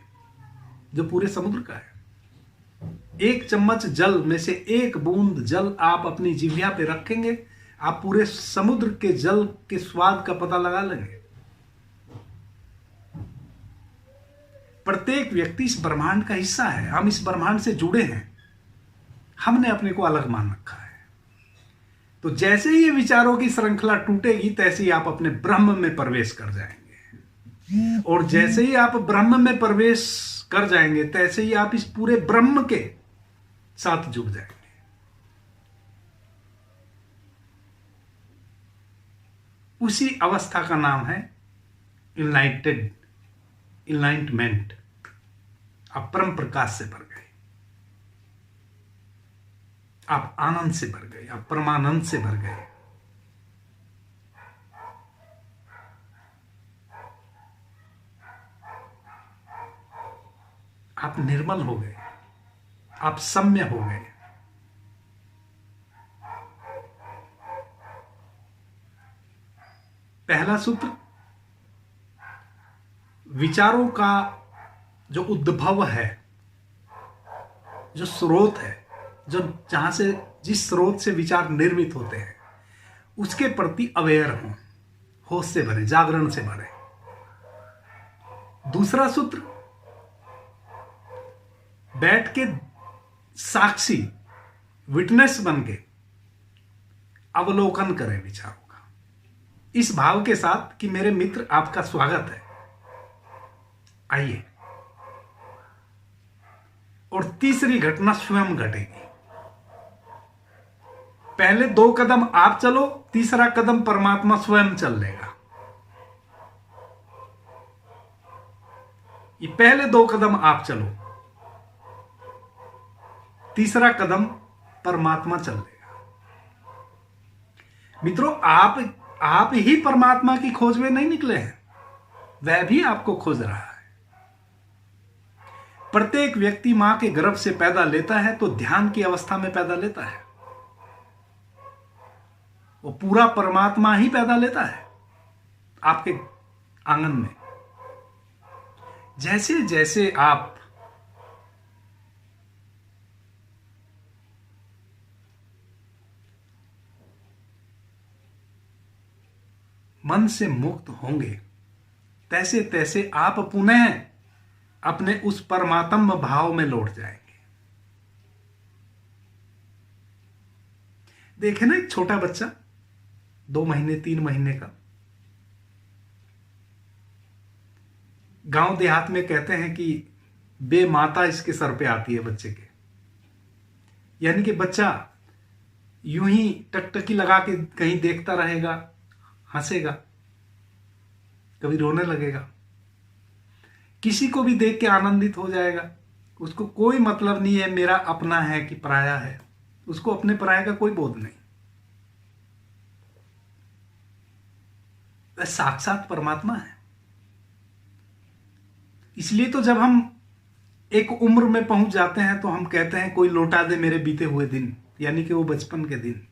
[SPEAKER 1] जो पूरे समुद्र का है। 1 चम्मच जल में से 1 बूंद जल आप अपनी जिह्वा पे रखेंगे, आप पूरे समुद्र के जल के स्वाद का पता लगा लेंगे। प्रत्येक व्यक्ति इस ब्रह्मांड का हिस्सा है। हम इस ब्रह्मांड से जुड़े हैं। हमने अपने को अलग मान रखा है। तो जैसे ही ये विचारों की श्रृंखला टूटेगी, तैसे ही आप अपने ब्रह्म में प्रवेश कर जाएंगे। और जैसे ही आप ब्रह्म में प्रवेश कर जाएंगे, तैसे ही आप इस पूरे ब्रह्म के साथ जुड़ जाएंगे। उसी अवस्था का नाम है इनलाइटमेंट। आप परम प्रकाश से भर गए, आप आनंद से भर गए, आप परमानंद से भर गए। आप निर्मल हो गए, आप सम्य हो गए। पहला सूत्र, विचारों का जो उद्भव है, जो स्रोत है, जो जहां से, जिस स्रोत से विचार निर्मित होते हैं, उसके प्रति अवेयर हों, होश से भरे, जागरण से भरे। दूसरा सूत्र, बैठ के साक्षी, विटनेस बन के अवलोकन करें विचारों का, इस भाव के साथ कि मेरे मित्र आपका स्वागत है, आइए। और तीसरी घटना स्वयं घटेगी। पहले 2 कदम आप चलो, तीसरा कदम परमात्मा स्वयं चल लेगा। ये पहले 2 कदम आप चलो, तीसरा कदम परमात्मा चल लेगा। मित्रों, आप ही परमात्मा की खोज में नहीं निकले हैं, वह भी आपको खोज रहा है। प्रत्येक व्यक्ति मां के गर्भ से पैदा लेता है तो ध्यान की अवस्था में पैदा लेता है। वो पूरा परमात्मा ही पैदा लेता है आपके आंगन में। जैसे जैसे आप मन से मुक्त होंगे, तैसे तैसे आप पुनः अपने उस परमात्म भाव में लौट जाएंगे। देखे ना, एक छोटा बच्चा 2 महीने 3 महीने का, गांव देहात में कहते हैं कि बेमाता इसके सर पे आती है बच्चे के। यानी कि बच्चा यूं ही टकटकी लगा के कहीं देखता रहेगा, हंसेगा, कभी रोने लगेगा, किसी को भी देख के आनंदित हो जाएगा। उसको कोई मतलब नहीं है मेरा अपना है कि पराया है, उसको अपने पराये का कोई बोध नहीं। वह साक्षात परमात्मा है। इसलिए तो जब हम एक उम्र में पहुंच जाते हैं तो हम कहते हैं कोई लौटा दे मेरे बीते हुए दिन, यानी कि वो बचपन के दिन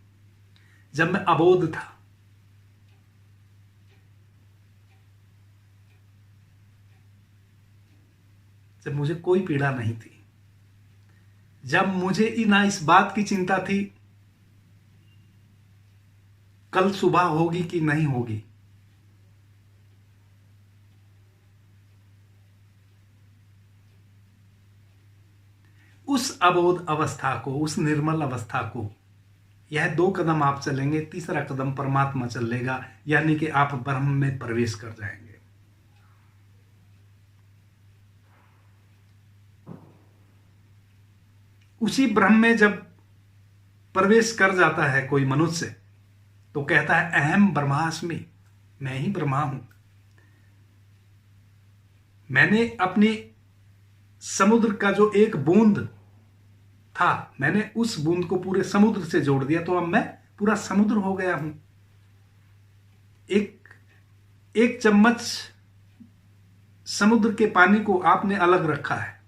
[SPEAKER 1] जब मैं अबोध था, जब मुझे कोई पीड़ा नहीं थी, जब मुझे ना इस बात की चिंता थी कल सुबह होगी कि नहीं होगी। उस अबोध अवस्था को, उस निर्मल अवस्था को, यह 2 कदम आप चलेंगे, तीसरा कदम परमात्मा चल लेगा, यानी कि आप ब्रह्म में प्रवेश कर जाएंगे। उसी ब्रह्म में जब प्रवेश कर जाता है कोई मनुष्य तो कहता है अहम ब्रह्मास्मि, मैं ही ब्रह्मा हूं। मैंने अपनी समुद्र का जो एक बूंद था, मैंने उस बूंद को पूरे समुद्र से जोड़ दिया, तो अब मैं पूरा समुद्र हो गया हूं। एक चम्मच समुद्र के पानी को आपने अलग रखा है।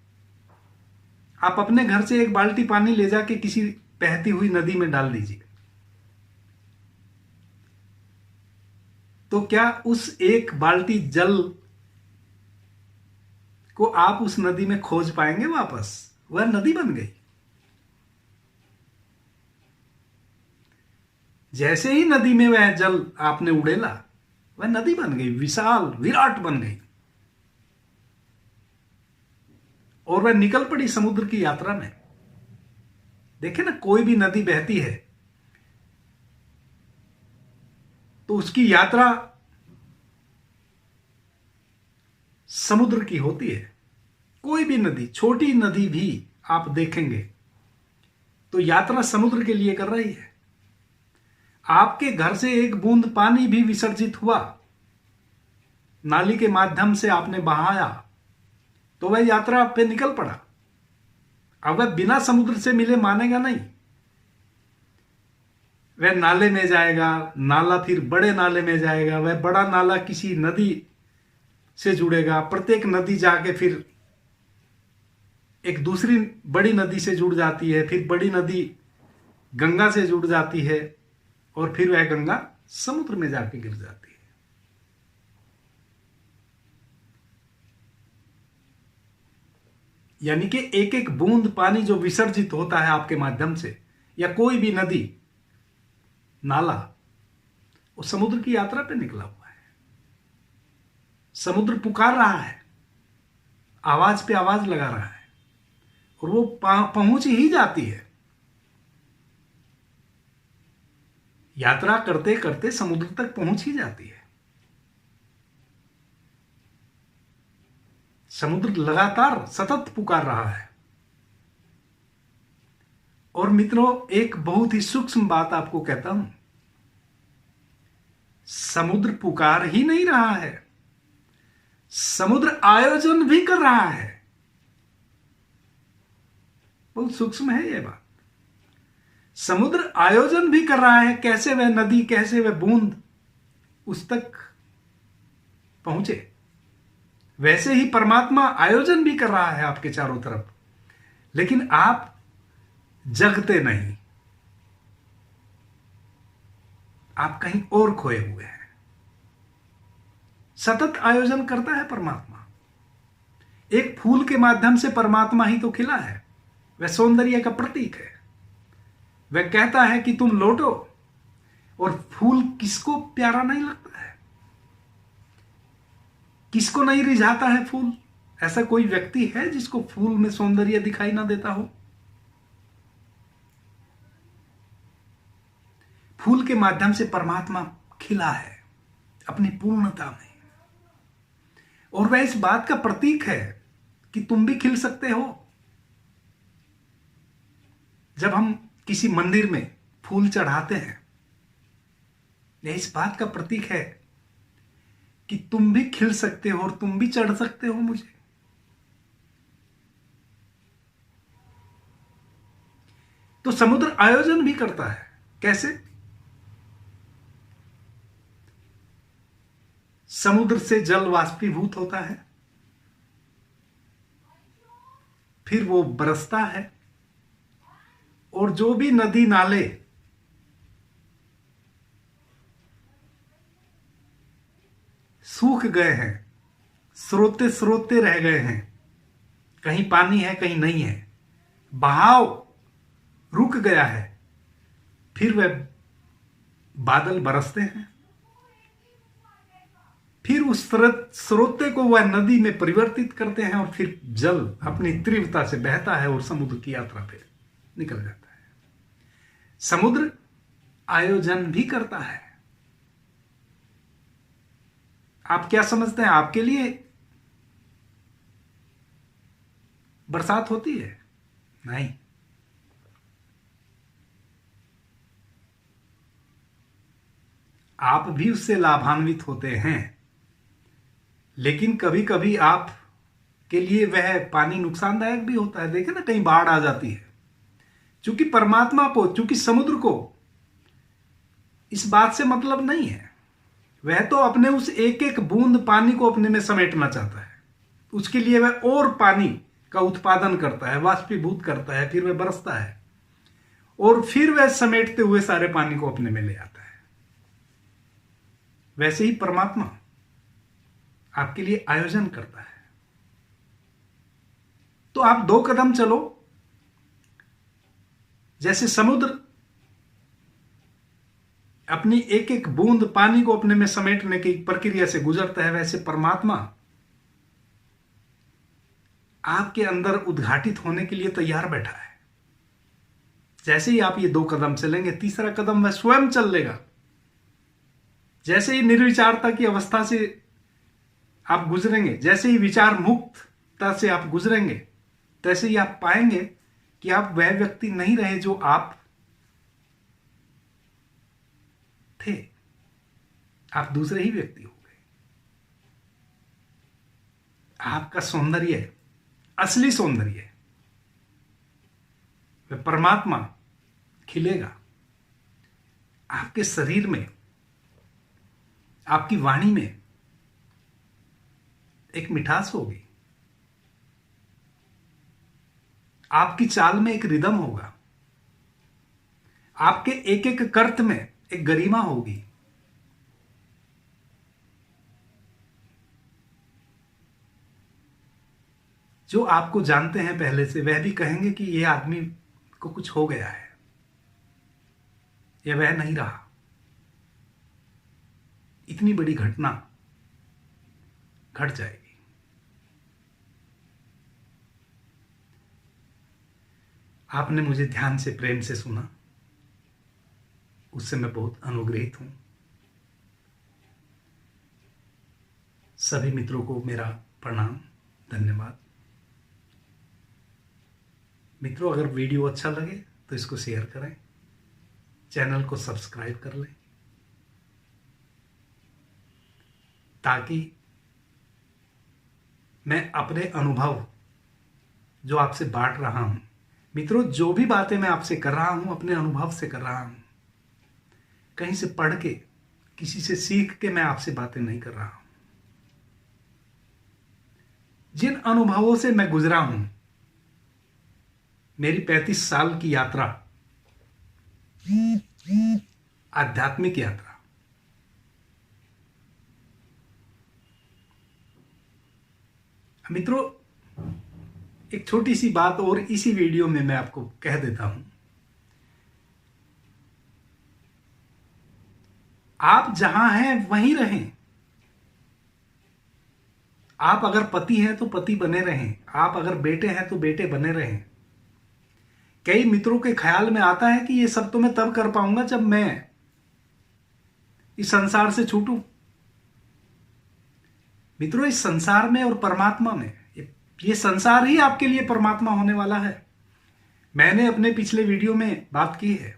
[SPEAKER 1] आप अपने घर से एक बाल्टी पानी ले जाके किसी बहती हुई नदी में डाल दीजिए, तो क्या उस एक बाल्टी जल को आप उस नदी में खोज पाएंगे वापस? वह नदी बन गई। जैसे ही नदी में वह जल आपने उड़ेला, वह नदी बन गई, विशाल विराट बन गई, और वह निकल पड़ी समुद्र की यात्रा में। देखे ना, कोई भी नदी बहती है तो उसकी यात्रा समुद्र की होती है। कोई भी नदी, छोटी नदी भी आप देखेंगे तो यात्रा समुद्र के लिए कर रही है। आपके घर से एक बूंद पानी भी विसर्जित हुआ, नाली के माध्यम से आपने बहाया, तो वह यात्रा पे निकल पड़ा। अब वह बिना समुद्र से मिले मानेगा नहीं, वह नाले में जाएगा, नाला फिर बड़े नाले में जाएगा, वह बड़ा नाला किसी नदी से जुड़ेगा, प्रत्येक नदी जाके फिर एक दूसरी बड़ी नदी से जुड़ जाती है, फिर बड़ी नदी गंगा से जुड़ जाती है, और फिर वह गंगा समुद्र में जाके गिर जाती है। यानी कि एक एक बूंद पानी जो विसर्जित होता है आपके माध्यम से, या कोई भी नदी नाला, वो समुद्र की यात्रा पे निकला हुआ है। समुद्र पुकार रहा है, आवाज पे आवाज लगा रहा है, और वो पहुंच ही जाती है। यात्रा करते करते समुद्र तक पहुंच ही जाती है। समुद्र लगातार सतत पुकार रहा है। और मित्रों, एक बहुत ही सूक्ष्म बात आपको कहता हूं, समुद्र पुकार ही नहीं रहा है, समुद्र आयोजन भी कर रहा है। बहुत सूक्ष्म है यह बात। समुद्र आयोजन भी कर रहा है, कैसे वह नदी, कैसे वह बूंद उस तक पहुंचे। वैसे ही परमात्मा आयोजन भी कर रहा है आपके चारों तरफ, लेकिन आप जगते नहीं, आप कहीं और खोए हुए हैं। सतत आयोजन करता है परमात्मा। एक फूल के माध्यम से परमात्मा ही तो खिला है, वह सौंदर्य का प्रतीक है। वह कहता है कि तुम लौटो, और फूल किसको प्यारा नहीं लगता है, किसको नहीं रिझाता है फूल। ऐसा कोई व्यक्ति है जिसको फूल में सौंदर्य दिखाई ना देता हो। फूल के माध्यम से परमात्मा खिला है अपनी पूर्णता में, और वह इस बात का प्रतीक है कि तुम भी खिल सकते हो। जब हम किसी मंदिर में फूल चढ़ाते हैं, यह इस बात का प्रतीक है कि तुम भी खिल सकते हो और तुम भी चढ़ सकते हो मुझे। तो समुद्र आयोजन भी करता है। कैसे? समुद्र से जल वाष्पीभूत होता है, फिर वो बरसता है, और जो भी नदी नाले सूख गए हैं, स्रोते स्रोते रह गए हैं, कहीं पानी है कहीं नहीं है, बहाव रुक गया है, फिर वह बादल बरसते हैं, फिर उस स्रोते को वह नदी में परिवर्तित करते हैं, और फिर जल अपनी तीव्रता से बहता है और समुद्र की यात्रा पे निकल जाता है। समुद्र आयोजन भी करता है। आप क्या समझते हैं, आपके लिए बरसात होती है? नहीं। आप भी उससे लाभान्वित होते हैं, लेकिन कभी कभी आप के लिए वह पानी नुकसानदायक भी होता है। देखे ना, कहीं बाढ़ आ जाती है। चूंकि परमात्मा को, चूंकि समुद्र को इस बात से मतलब नहीं है, वह तो अपने उस एक एक बूंद पानी को अपने में समेटना चाहता है। उसके लिए वह और पानी का उत्पादन करता है, वाष्पीभूत करता है, फिर वह बरसता है, और फिर वह समेटते हुए सारे पानी को अपने में ले आता है। वैसे ही परमात्मा आपके लिए आयोजन करता है। तो आप 2 कदम चलो। जैसे समुद्र अपनी एक एक बूंद पानी को अपने में समेटने की प्रक्रिया से गुजरता है, वैसे परमात्मा आपके अंदर उद्घाटित होने के लिए तैयार बैठा है। जैसे ही आप ये 2 कदम चलेंगे, तीसरा कदम वह स्वयं चल लेगा। जैसे ही निर्विचारता की अवस्था से आप गुजरेंगे, जैसे ही विचार मुक्तता से आप गुजरेंगे, तैसे ही आप पाएंगे कि आप वह व्यक्ति नहीं रहे जो आप थे। आप दूसरे ही व्यक्ति हो गए। आपका सौंदर्य, असली सौंदर्य, वह परमात्मा खिलेगा। आपके शरीर में, आपकी वाणी में एक मिठास होगी, आपकी चाल में एक रिदम होगा, आपके एक एक कर्त में एक गरिमा होगी। जो आपको जानते हैं पहले से, वह भी कहेंगे कि यह आदमी को कुछ हो गया है, यह वह नहीं रहा। इतनी बड़ी घटना घट जाएगी। आपने मुझे ध्यान से, प्रेम से सुना, उससे मैं बहुत अनुग्रहित हूं। सभी मित्रों को मेरा प्रणाम, धन्यवाद। मित्रों, अगर वीडियो अच्छा लगे तो इसको शेयर करें, चैनल को सब्सक्राइब कर लें, ताकि मैं अपने अनुभव जो आपसे बांट रहा हूं, मित्रों जो भी बातें मैं आपसे कर रहा हूं अपने अनुभव से कर रहा हूं, कहीं से पढ़ के, किसी से सीख के मैं आपसे बातें नहीं कर रहा हूं। जिन अनुभवों से मैं गुजरा हूं, मेरी 35 साल की यात्रा, आध्यात्मिक यात्रा, मित्रों एक छोटी सी बात और इसी वीडियो में मैं आपको कह देता हूं। आप जहां हैं वहीं रहें। आप अगर पति हैं तो पति बने रहें, आप अगर बेटे हैं तो बेटे बने रहें। कई मित्रों के ख्याल में आता है कि ये सब तो मैं तब कर पाऊंगा जब मैं इस संसार से छूटूं। मित्रों, इस संसार में और परमात्मा में, ये संसार ही आपके लिए परमात्मा होने वाला है। मैंने अपने पिछले वीडियो में बात की है,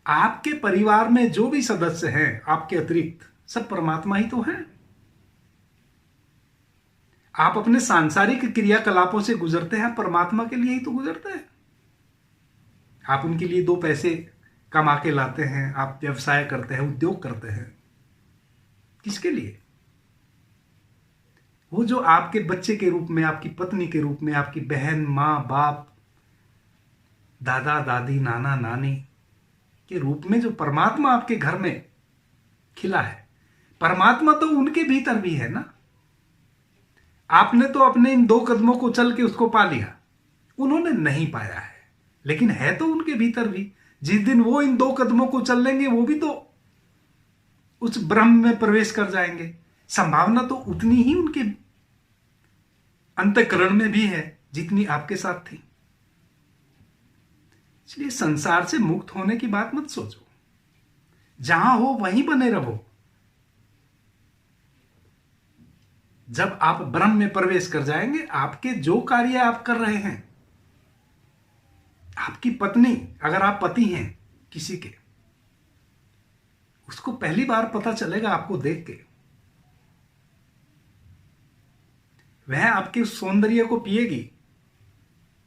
[SPEAKER 1] आपके परिवार में जो भी सदस्य हैं आपके अतिरिक्त, सब परमात्मा ही तो हैं। आप अपने सांसारिक क्रियाकलापों से गुजरते हैं, परमात्मा के लिए ही तो गुजरते हैं। आप उनके लिए 2 पैसे कमा के लाते हैं, आप व्यवसाय करते हैं, उद्योग करते हैं, किसके लिए? वो जो आपके बच्चे के रूप में, आपकी पत्नी के रूप में, आपकी बहन, मां, बाप, दादा, दादी, नाना, नानी के रूप में जो परमात्मा आपके घर में खिला है, परमात्मा तो उनके भीतर भी है ना। आपने तो अपने इन 2 कदमों को चल के उसको पा लिया, उन्होंने नहीं पाया है, लेकिन है तो उनके भीतर भी। जिस दिन वो इन 2 कदमों को चल लेंगे, वो भी तो उस ब्रह्म में प्रवेश कर जाएंगे। संभावना तो उतनी ही उनके अंतःकरण में भी है जितनी आपके साथ थी। इसलिए संसार से मुक्त होने की बात मत सोचो, जहां हो वहीं बने रहो। जब आप ब्रह्म में प्रवेश कर जाएंगे, आपके जो कार्य आप कर रहे हैं, आपकी पत्नी, अगर आप पति हैं किसी के, उसको पहली बार पता चलेगा आपको देख के। वह आपके उस सौंदर्य को पिएगी,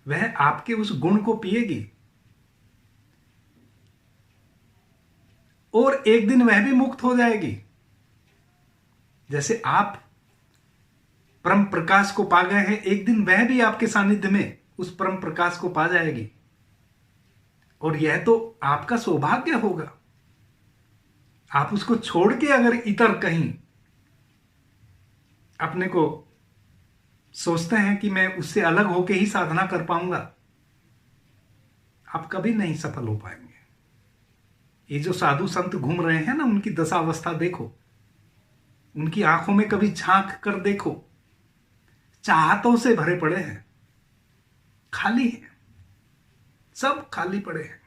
[SPEAKER 1] वह आपके उस गुण को पिएगी, और एक दिन वह भी मुक्त हो जाएगी। जैसे आप परम प्रकाश को पा गए हैं, एक दिन वह भी आपके सानिध्य में उस परम प्रकाश को पा जाएगी। और यह तो आपका सौभाग्य होगा। आप उसको छोड़ के अगर इतर कहीं अपने को सोचते हैं कि मैं उससे अलग होके ही साधना कर पाऊंगा, आप कभी नहीं सफल हो पाएंगे। ये जो साधु संत घूम रहे हैं ना, उनकी दशावस्था देखो, उनकी आंखों में कभी झांक कर देखो, चाहतों से भरे पड़े हैं, खाली है, सब खाली पड़े हैं।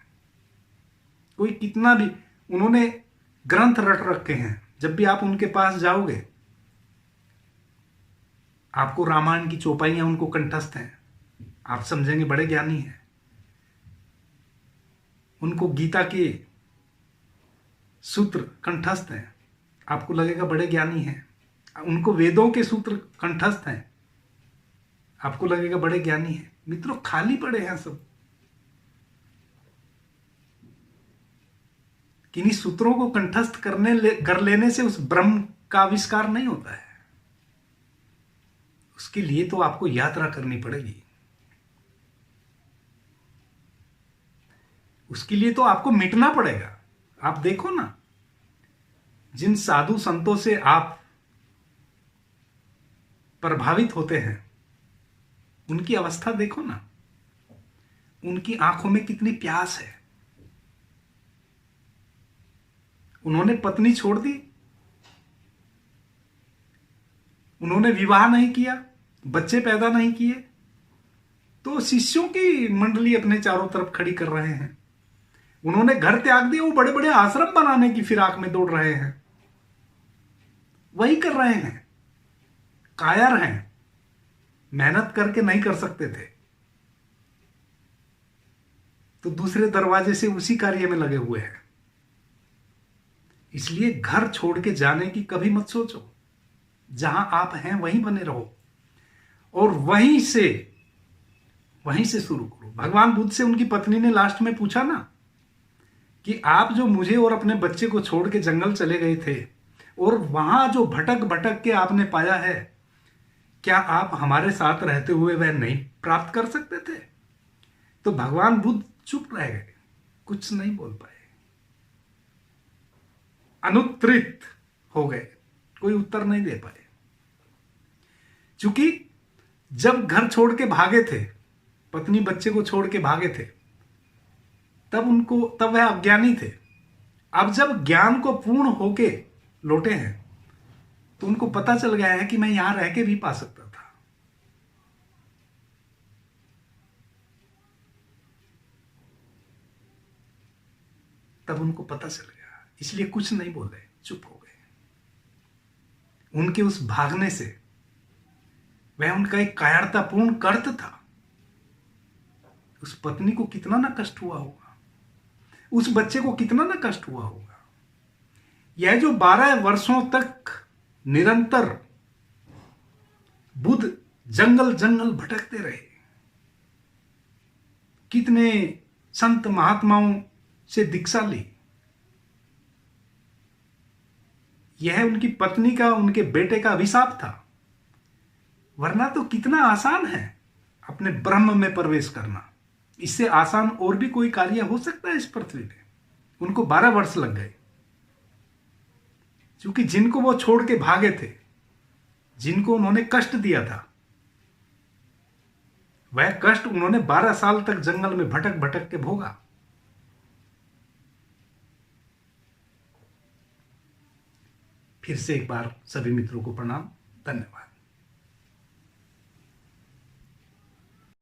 [SPEAKER 1] कोई कितना भी, उन्होंने ग्रंथ रट रखे हैं, जब भी आप उनके पास जाओगे आपको रामायण की चौपाइयां उनको कंठस्थ हैं, आप समझेंगे बड़े ज्ञानी हैं। उनको गीता के सूत्र कंठस्थ हैं, आपको लगेगा बड़े ज्ञानी हैं। उनको वेदों के सूत्र कंठस्थ हैं, आपको लगेगा बड़े ज्ञानी हैं। मित्रों, खाली पड़े हैं सब। किन्हीं सूत्रों को कंठस्थ कर लेने से उस ब्रह्म का आविष्कार नहीं होता है। उसके लिए तो आपको यात्रा करनी पड़ेगी, उसके लिए तो आपको मिटना पड़ेगा। आप देखो ना, जिन साधु संतों से आप प्रभावित होते हैं, उनकी अवस्था देखो ना, उनकी आंखों में कितनी प्यास है। उन्होंने पत्नी छोड़ दी, उन्होंने विवाह नहीं किया, बच्चे पैदा नहीं किए, तो शिष्यों की मंडली अपने चारों तरफ खड़ी कर रहे हैं। उन्होंने घर त्याग दिया, वो बड़े बड़े आश्रम बनाने की फिराक में दौड़ रहे हैं। वही कर रहे हैं, कायर हैं, मेहनत करके नहीं कर सकते थे तो दूसरे दरवाजे से उसी कार्य में लगे हुए हैं। इसलिए घर छोड़ के जाने की कभी मत सोचो। जहां आप हैं वहीं बने रहो और वहीं से शुरू करो। भगवान बुद्ध से उनकी पत्नी ने लास्ट में पूछा ना कि आप जो मुझे और अपने बच्चे को छोड़ के जंगल चले गए थे और वहां जो भटक भटक के आपने पाया है, क्या आप हमारे साथ रहते हुए वह नहीं प्राप्त कर सकते थे? तो भगवान बुद्ध चुप रह गए, कुछ नहीं बोल पाए, अनुत्तरित हो गए, कोई उत्तर नहीं दे पाए। क्योंकि जब घर छोड़ के भागे थे, पत्नी बच्चे को छोड़ के भागे थे, तब वह अज्ञानी थे। अब जब ज्ञान को पूर्ण होके लौटे हैं तो उनको पता चल गया है कि मैं यहां रह के भी पा सकता था। तब उनको पता चल गया, इसलिए कुछ नहीं बोले, चुप हो गए। उनके उस भागने से वह उनका एक कायरतापूर्ण कर्त था। उस पत्नी को कितना ना कष्ट हुआ होगा, उस बच्चे को कितना ना कष्ट हुआ होगा। यह जो 12 वर्षों तक निरंतर बुद्ध जंगल जंगल भटकते रहे, कितने संत महात्माओं से दीक्षा ली, यह उनकी पत्नी का, उनके बेटे का अभिशाप था। वरना तो कितना आसान है अपने ब्रह्म में प्रवेश करना। इससे आसान और भी कोई कार्य हो सकता है इस पृथ्वी पे? उनको 12 वर्ष लग गए, क्योंकि जिनको वो छोड़ के भागे थे, जिनको उन्होंने कष्ट दिया था, वह कष्ट उन्होंने 12 साल तक जंगल में भटक भटक के भोगा। फिर से एक बार सभी मित्रों को प्रणाम, धन्यवाद।